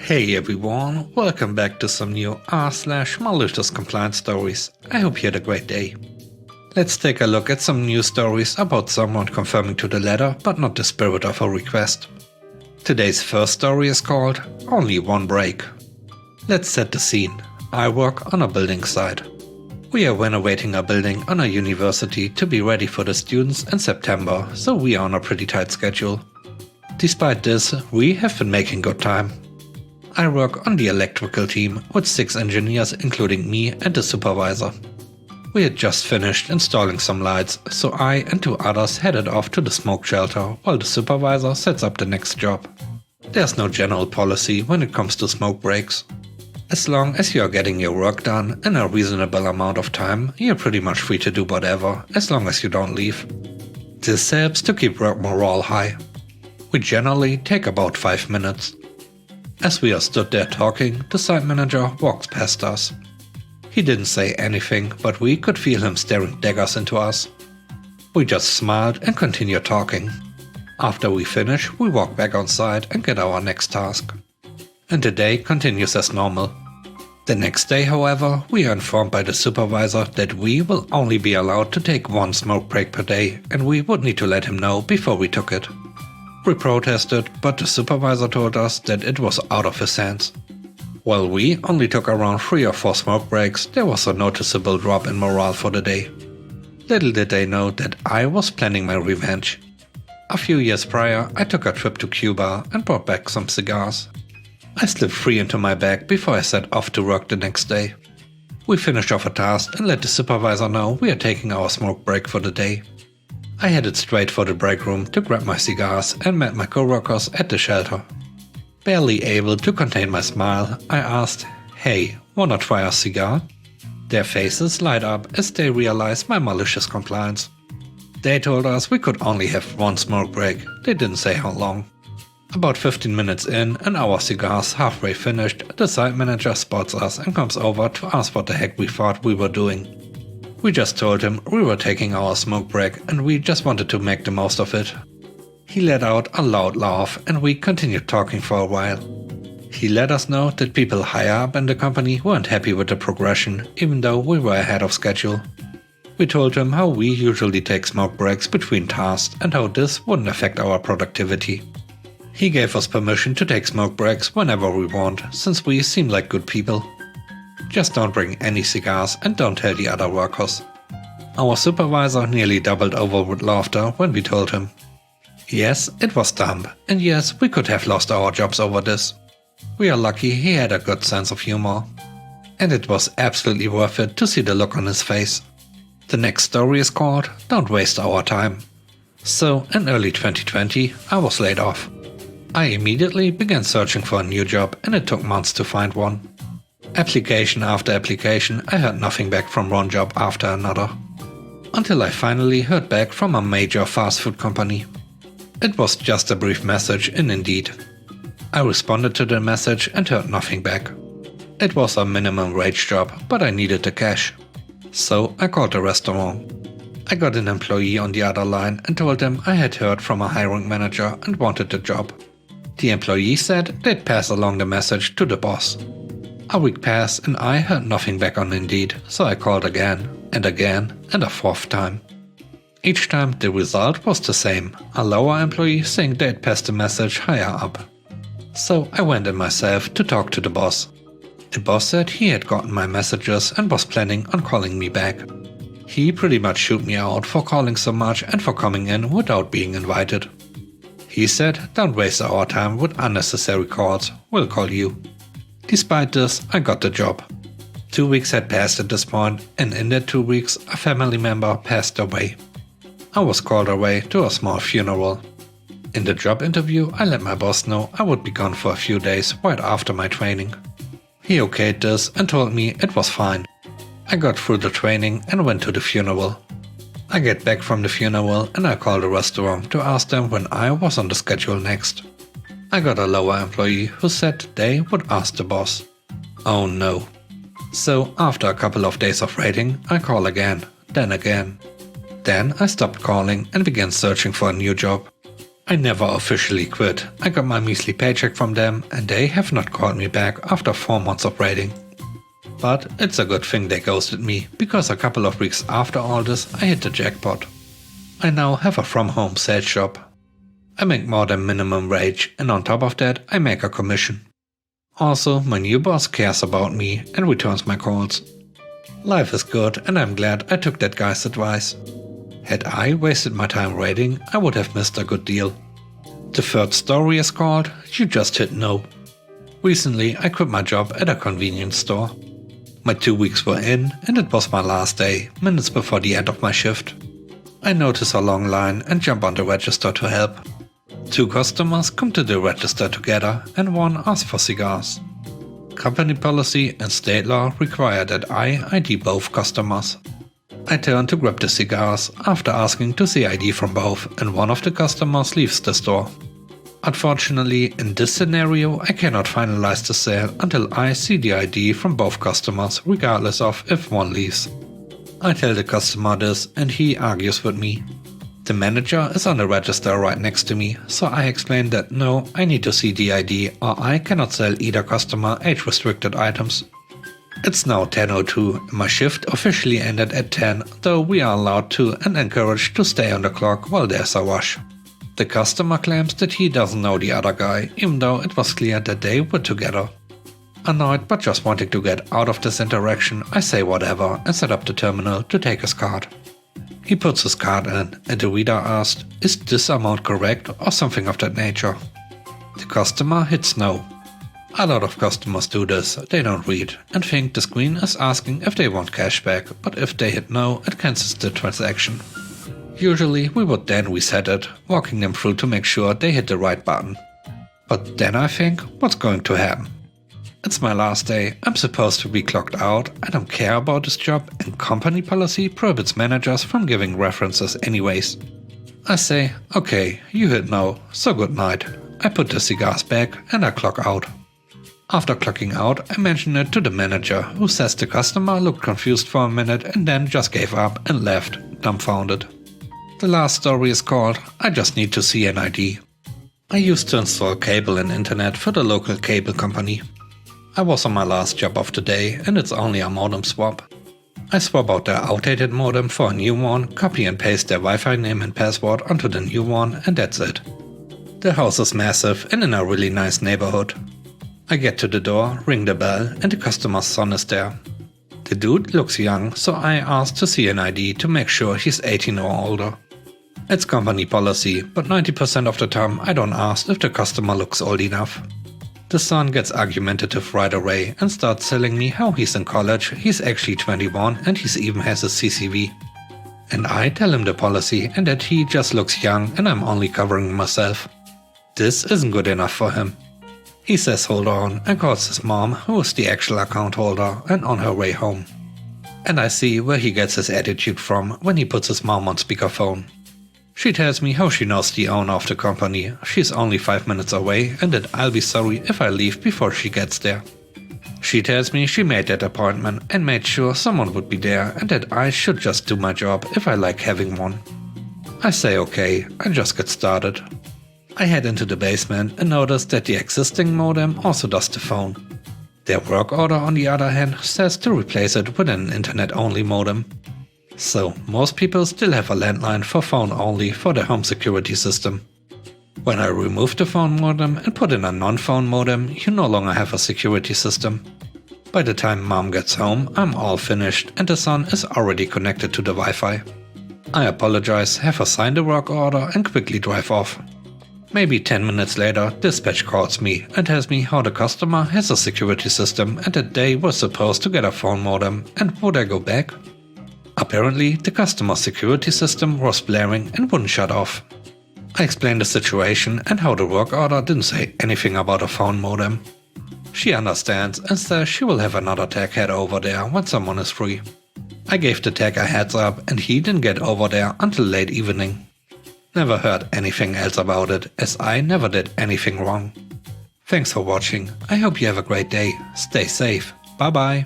Hey everyone, welcome back to some new r/maliciouscompliance stories. I hope you had a great day. Let's take a look at some news stories about someone confirming to the letter but not the spirit of a request. Today's first story is called Only One Break. Let's set the scene. I work on a building site. We are renovating a building on a university to be ready for the students in September, so we are on a pretty tight schedule. Despite this, we have been making good time. I work on the electrical team with 6 engineers including me and the supervisor. We had just finished installing some lights, so I and 2 others headed off to the smoke shelter while the supervisor sets up the next job. There's no general policy when it comes to smoke breaks. As long as you are getting your work done in a reasonable amount of time, you're pretty much free to do whatever, as long as you don't leave. This helps to keep work morale high. We generally take about 5 minutes. As we are stood there talking, the site manager walks past us. He didn't say anything, but we could feel him staring daggers into us. We just smiled and continued talking. After we finish, we walk back on site and get our next task. And the day continues as normal. The next day, however, we are informed by the supervisor that we will only be allowed to take 1 smoke break per day, and we would need to let him know before we took it. We protested, but the supervisor told us that it was out of his hands. While we only took around 3 or 4 smoke breaks, there was a noticeable drop in morale for the day. Little did they know that I was planning my revenge. A few years prior, I took a trip to Cuba and brought back some cigars. I slipped 3 into my bag before I set off to work the next day. We finished off a task and let the supervisor know we are taking our smoke break for the day. I headed straight for the break room to grab my cigars and met my coworkers at the shelter. Barely able to contain my smile, I asked, "Hey, wanna try a cigar?" Their faces light up as they realize my malicious compliance. They told us we could only have 1 smoke break. They didn't say how long. About 15 minutes in and our cigars halfway finished, the site manager spots us and comes over to ask what the heck we thought we were doing. We just told him we were taking our smoke break and we just wanted to make the most of it. He let out a loud laugh and we continued talking for a while. He let us know that people higher up in the company weren't happy with the progression, even though we were ahead of schedule. We told him how we usually take smoke breaks between tasks and how this wouldn't affect our productivity. He gave us permission to take smoke breaks whenever we want, since we seem like good people. Just don't bring any cigars and don't tell the other workers. Our supervisor nearly doubled over with laughter when we told him. Yes, it was dumb, and yes, we could have lost our jobs over this. We are lucky he had a good sense of humor. And it was absolutely worth it to see the look on his face. The next story is called Don't Waste Our Time. So, in early 2020, I was laid off. I immediately began searching for a new job and it took months to find one. Application after application, I heard nothing back from one job after another. Until I finally heard back from a major fast food company. It was just a brief message in Indeed. I responded to the message and heard nothing back. It was a minimum wage job, but I needed the cash. So I called the restaurant. I got an employee on the other line and told them I had heard from a hiring manager and wanted the job. The employee said they'd pass along the message to the boss. A week passed and I heard nothing back on Indeed, so I called again and again and a 4th time. Each time the result was the same, a lower employee saying they'd passed the message higher up. So I went in myself to talk to the boss. The boss said he had gotten my messages and was planning on calling me back. He pretty much chewed me out for calling so much and for coming in without being invited. He said, "Don't waste our time with unnecessary calls, we'll call you." Despite this, I got the job. 2 weeks had passed at this point, and in that 2 weeks, a family member passed away. I was called away to a small funeral. In the job interview, I let my boss know I would be gone for a few days right after my training. He okayed this and told me it was fine. I got through the training and went to the funeral. I get back from the funeral and I called the restaurant to ask them when I was on the schedule next. I got a lower employee who said they would ask the boss. Oh no. So after a couple of days of waiting, I call again, then again. Then I stopped calling and began searching for a new job. I never officially quit. I got my measly paycheck from them and they have not called me back after 4 months of waiting. But it's a good thing they ghosted me, because a couple of weeks after all this I hit the jackpot. I now have a from-home sales shop. I make more than minimum wage, and on top of that I make a commission. Also, my new boss cares about me and returns my calls. Life is good and I'm glad I took that guy's advice. Had I wasted my time waiting, I would have missed a good deal. The third story is called You Just Hit No. Recently I quit my job at a convenience store. My 2 weeks were in and it was my last day, minutes before the end of my shift. I notice a long line and jump on the register to help. 2 customers come to the register together and one asks for cigars. Company policy and state law require that I ID both customers. I turn to grab the cigars after asking to see ID from both, and one of the customers leaves the store. Unfortunately, in this scenario I cannot finalize the sale until I see the ID from both customers, regardless of if one leaves. I tell the customer this and he argues with me. The manager is on the register right next to me, so I explain that no, I need to see the ID or I cannot sell either customer age-restricted items. It's now 10:02 and my shift officially ended at 10, though we are allowed to and encouraged to stay on the clock while there's a rush. The customer claims that he doesn't know the other guy, even though it was clear that they were together. Annoyed but just wanting to get out of this interaction, I say whatever and set up the terminal to take his card. He puts his card in and the reader asked, "Is this amount correct?" or something of that nature. The customer hits no. A lot of customers do this, they don't read and think the screen is asking if they want cash back, but if they hit no, it cancels the transaction. Usually we would then reset it, walking them through to make sure they hit the right button. But then I think, what's going to happen? It's my last day, I'm supposed to be clocked out, I don't care about this job and company policy prohibits managers from giving references anyways. I say, okay, you hit no, so good night. I put the cigars back and I clock out. After clocking out, I mention it to the manager, who says the customer looked confused for a minute and then just gave up and left, dumbfounded. The last story is called I Just Need to See an ID. I used to install cable and internet for the local cable company. I was on my last job of the day and it's only a modem swap. I swap out their outdated modem for a new one, copy and paste their Wi-Fi name and password onto the new one, and that's it. The house is massive and in a really nice neighborhood. I get to the door, ring the bell, and the customer's son is there. The dude looks young, so I ask to see an ID to make sure he's 18 or older. It's company policy, but 90% of the time I don't ask if the customer looks old enough. The son gets argumentative right away and starts telling me how he's in college, he's actually 21 and he even has a CCV. And I tell him the policy and that he just looks young and I'm only covering myself. This isn't good enough for him. He says hold on and calls his mom, who is the actual account holder, and on her way home. And I see where he gets his attitude from when he puts his mom on speakerphone. She tells me how she knows the owner of the company, she's only 5 minutes away and that I'll be sorry if I leave before she gets there. She tells me she made that appointment and made sure someone would be there and that I should just do my job if I like having one. I say okay and just get started. I head into the basement and notice that the existing modem also does the phone. Their work order on the other hand says to replace it with an internet-only modem. So most people still have a landline for phone only for their home security system. When I remove the phone modem and put in a non-phone modem, you no longer have a security system. By the time mom gets home, I'm all finished and the son is already connected to the Wi-Fi. I apologize, have her sign the work order and quickly drive off. Maybe 10 minutes later, dispatch calls me and tells me how the customer has a security system and that they were supposed to get a phone modem, and would I go back? Apparently, the customer's security system was blaring and wouldn't shut off. I explained the situation and how the work order didn't say anything about a phone modem. She understands and says she will have another tech head over there when someone is free. I gave the tech a heads up and he didn't get over there until late evening. Never heard anything else about it, as I never did anything wrong. Thanks for watching, I hope you have a great day, stay safe, bye bye.